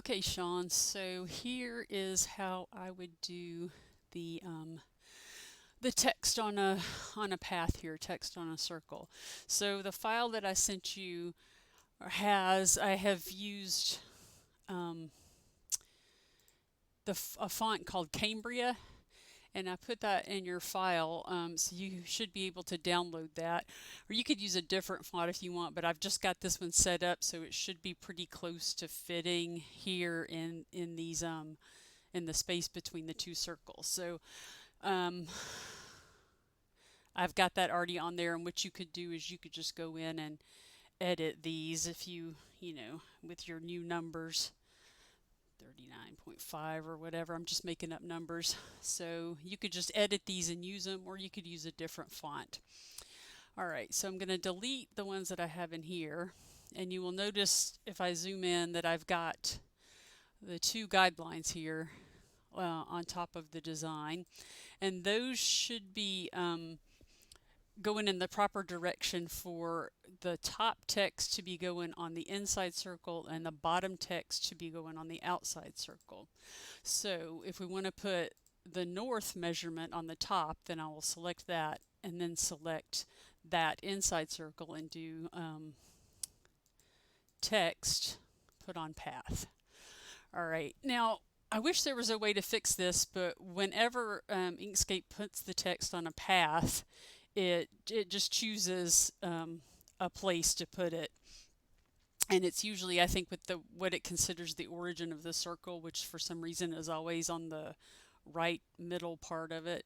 Okay, Shawn, so here is how I would do the um, the text on a path here, text on a circle. So the file that I sent you I have used um, a font called Cambria, and I put that in your file, so you should be able to download that. Or you could use a different font if you want, but I've just got this one set up, so it should be pretty close to fitting here in these in the space between the two circles. So um, I've got that already on there, and what you could do is you could just go in and edit these if you know, with your new numbers. 39.5 or whatever. I'm just making up numbers. So you could just edit these and use them, or you could use a different font. All right, so I'm going to delete the ones that I have in here. And you will notice if I zoom in that I've got the two guidelines here on top of the design. And those should be going in the proper direction for the top text to be going on the inside circle and the bottom text to be going on the outside circle. So if we want to put the north measurement on the top, then I will select that and then select that inside circle and do text, put on path. All right, now I wish there was a way to fix this, but whenever Inkscape puts the text on a path, it just chooses a place to put it, and it's usually, I think, with the what it considers the origin of the circle, which for some reason is always on the right middle part of it.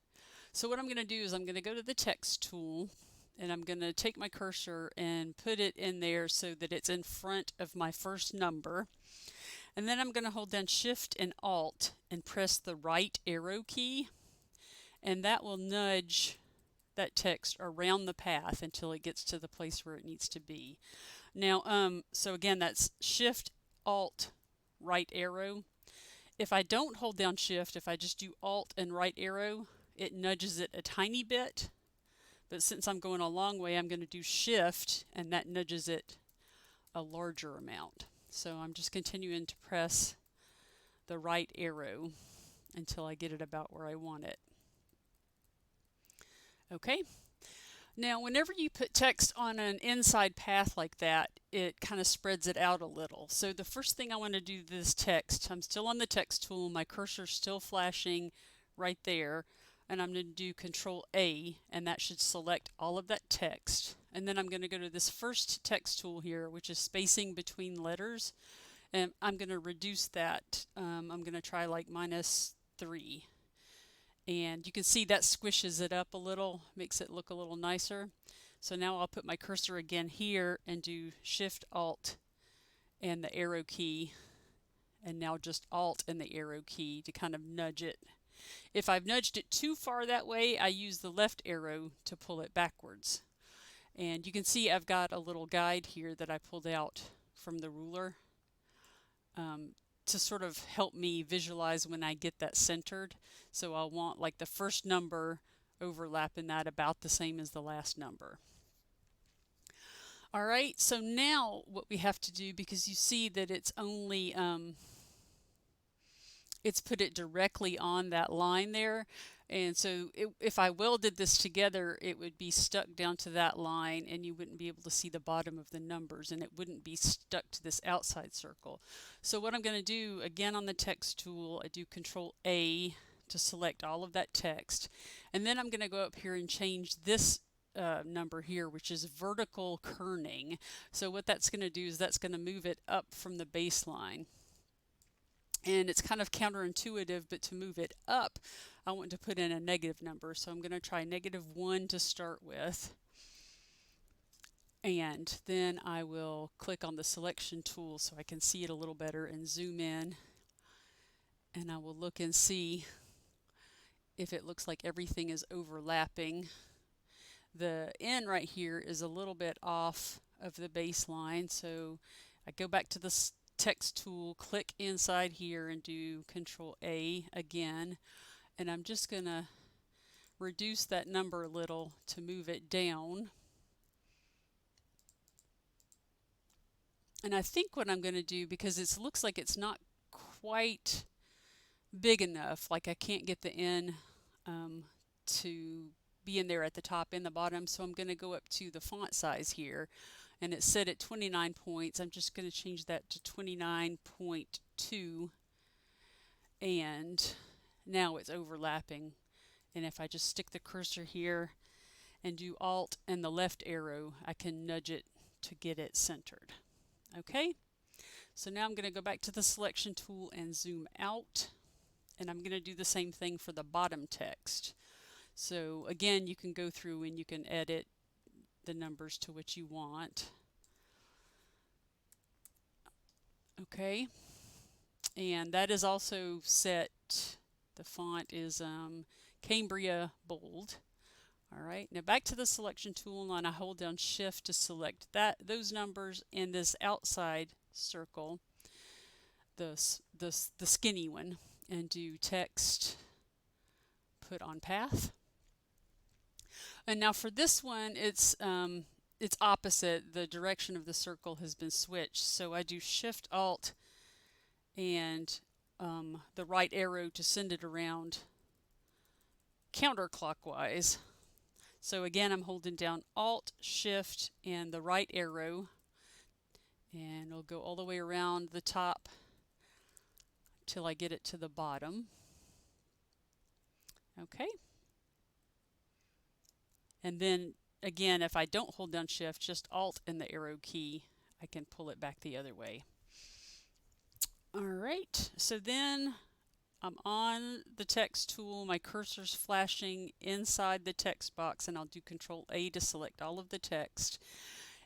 So what I'm going to do is I'm going to go to the text tool, and I'm going to take my cursor and put it in there so that it's in front of my first number. And then I'm going to hold down Shift and Alt and press the right arrow key, and that will nudge that text around the path until it gets to the place where it needs to be. Now, so again, that's Shift, Alt, right arrow. If I don't hold down Shift, if I just do Alt and right arrow, it nudges it a tiny bit. But since I'm going a long way, I'm going to do Shift, and that nudges it a larger amount. So I'm just continuing to press the right arrow until I get it about where I want it. Okay. Now, whenever you put text on an inside path like that, it kind of spreads it out a little. So the first thing I want to do this text, I'm still on the text tool, my cursor's still flashing right there, and I'm going to do Control A, and that should select all of that text. And then I'm going to go to this first text tool here, which is spacing between letters, and I'm going to reduce that. I'm going to try like -3. And you can see that squishes it up a little, makes it look a little nicer. So now I'll put my cursor again here and do Shift, Alt, and the arrow key, and now just Alt and the arrow key to kind of nudge it. If I've nudged it too far that way, I use the left arrow to pull it backwards. And you can see I've got a little guide here that I pulled out from the ruler to sort of help me visualize when I get that centered. So I'll want like the first number overlapping that about the same as the last number. All right, so now what we have to do, because you see that it's only it's put it directly on that line there, and so if I welded this together, it would be stuck down to that line, and you wouldn't be able to see the bottom of the numbers, and it wouldn't be stuck to this outside circle. So what I'm going to do, again on the text tool, I do Control A to select all of that text, and then I'm going to go up here and change this number here, which is vertical kerning. So what that's going to do is that's going to move it up from the baseline. And it's kind of counterintuitive, but to move it up, I want to put in a negative number. So I'm going to try -1 to start with. And then I will click on the selection tool so I can see it a little better and zoom in. And I will look and see if it looks like everything is overlapping. The N right here is a little bit off of the baseline. So I go back to the text tool, click inside here and do Control A again, and I'm just going to reduce that number a little to move it down. And I think what I'm going to do, because it looks like it's not quite big enough. Like I can't get the N to be in there at the top and the bottom, so I'm going to go up to the font size here, and it's set at 29 points. I'm just going to change that to 29.2, and now it's overlapping. And if I just stick the cursor here and do Alt and the left arrow, I can nudge it to get it centered. Okay, so now I'm going to go back to the selection tool and zoom out, and I'm going to do the same thing for the bottom text. So again, you can go through and you can edit the numbers to what you want. Okay, and that is also set, the font is Cambria Bold. All right, now back to the selection tool, and I hold down Shift to select those numbers in this outside circle, the skinny one, and do text put on path. And now for this one, it's opposite. The direction of the circle has been switched. So I do Shift Alt and the right arrow to send it around counterclockwise. So again, I'm holding down Alt, Shift, and the right arrow, and it'll go all the way around the top till I get it to the bottom. Okay. And then again, if I don't hold down Shift, just Alt and the arrow key, I can pull it back the other way. All right, so then I'm on the text tool, my cursor's flashing inside the text box, and I'll do Control A to select all of the text.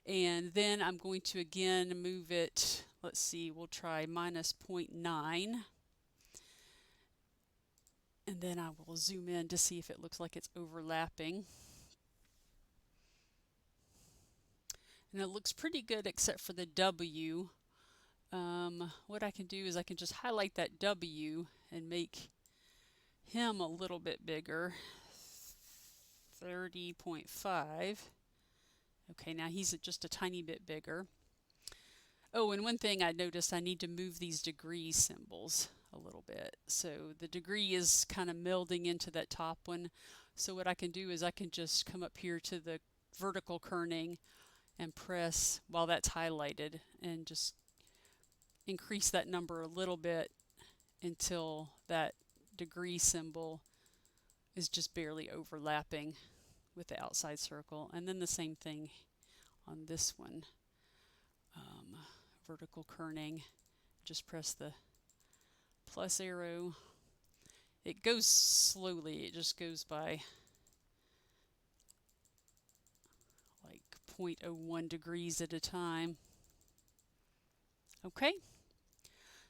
And then I'm going to again move it, let's see, we'll try -0.9. And then I will zoom in to see if it looks like it's overlapping. And it looks pretty good except for the W. What I can do is I can just highlight that W and make him a little bit bigger, 30.5. Okay, now he's just a tiny bit bigger. Oh, and one thing I noticed, I need to move these degree symbols a little bit. So the degree is kind of melding into that top one. So what I can do is I can just come up here to the vertical kerning and press while that's highlighted and just increase that number a little bit until that degree symbol is just barely overlapping with the outside circle. And then the same thing on this one. Vertical kerning, just press the plus arrow. It goes slowly, it just goes by like 0.01 degrees at a time. Okay,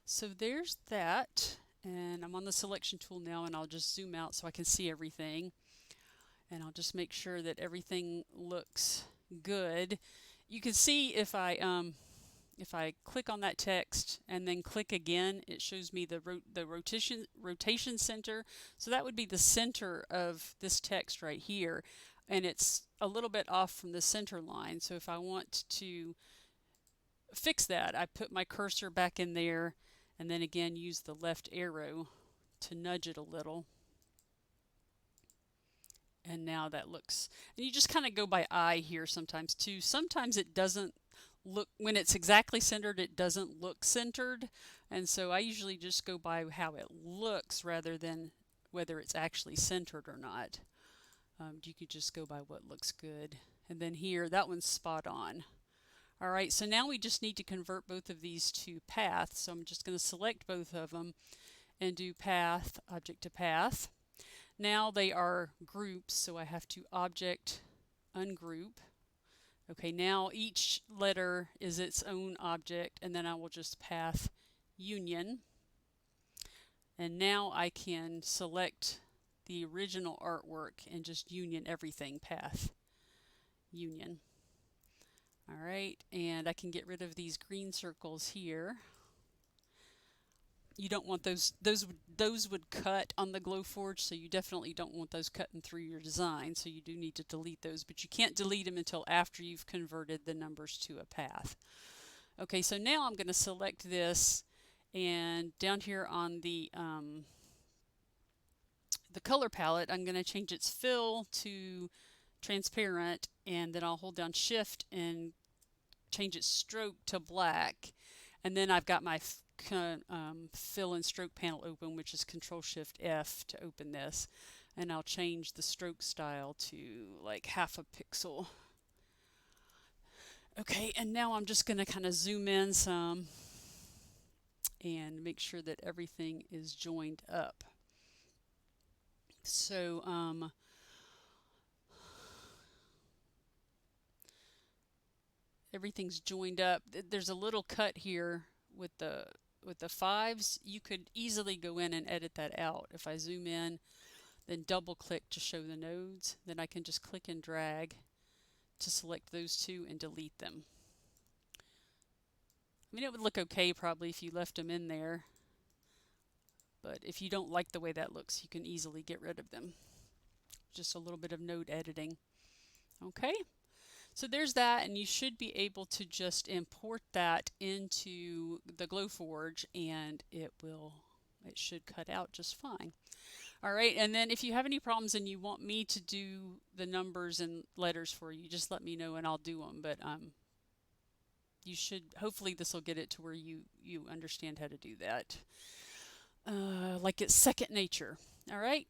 so there's that, and I'm on the selection tool now, and I'll just zoom out so I can see everything, and I'll just make sure that everything looks good. You can see if I click on that text and then click again, it shows me the rotation center. So that would be the center of this text right here, and it's a little bit off from the center line. So if I want to fix that, I put my cursor back in there and then again use the left arrow to nudge it a little. And now that looks, and you just kind of go by eye here sometimes too. Sometimes it doesn't look, when it's exactly centered, it doesn't look centered. And so I usually just go by how it looks rather than whether it's actually centered or not. You could just go by what looks good. And then here, that one's spot on. All right, so now we just need to convert both of these to paths. So I'm just going to select both of them and do path, object to path. Now they are groups, so I have to object, ungroup. Okay, now each letter is its own object, and then I will just path union. And now I can select the original artwork and just union everything, path union. All right, and I can get rid of these green circles here. You don't want those would cut on the Glowforge, so you definitely don't want those cutting through your design, so you do need to delete those, but you can't delete them until after you've converted the numbers to a path. Okay, so now I'm going to select this And down here on the color palette, I'm going to change its fill to transparent, and then I'll hold down shift and change its stroke to black. And then I've got my fill and stroke panel open, which is Control Shift F to open this. And I'll change the stroke style to like half a pixel. Okay, and now I'm just going to kind of zoom in some and make sure that everything is joined up. So everything's joined up. There's a little cut here with the fives. You could easily go in and edit that out. If I zoom in, then double click to show the nodes, then I can just click and drag to select those two and delete them. I mean, it would look okay probably if you left them in there, but if you don't like the way that looks, you can easily get rid of them. Just a little bit of node editing. Okay, so there's that, and you should be able to just import that into the Glowforge, and it should cut out just fine. All right, and then if you have any problems and you want me to do the numbers and letters for you, just let me know and I'll do them. But you should, hopefully this will get it to where you understand how to do that. Like it's second nature. All right,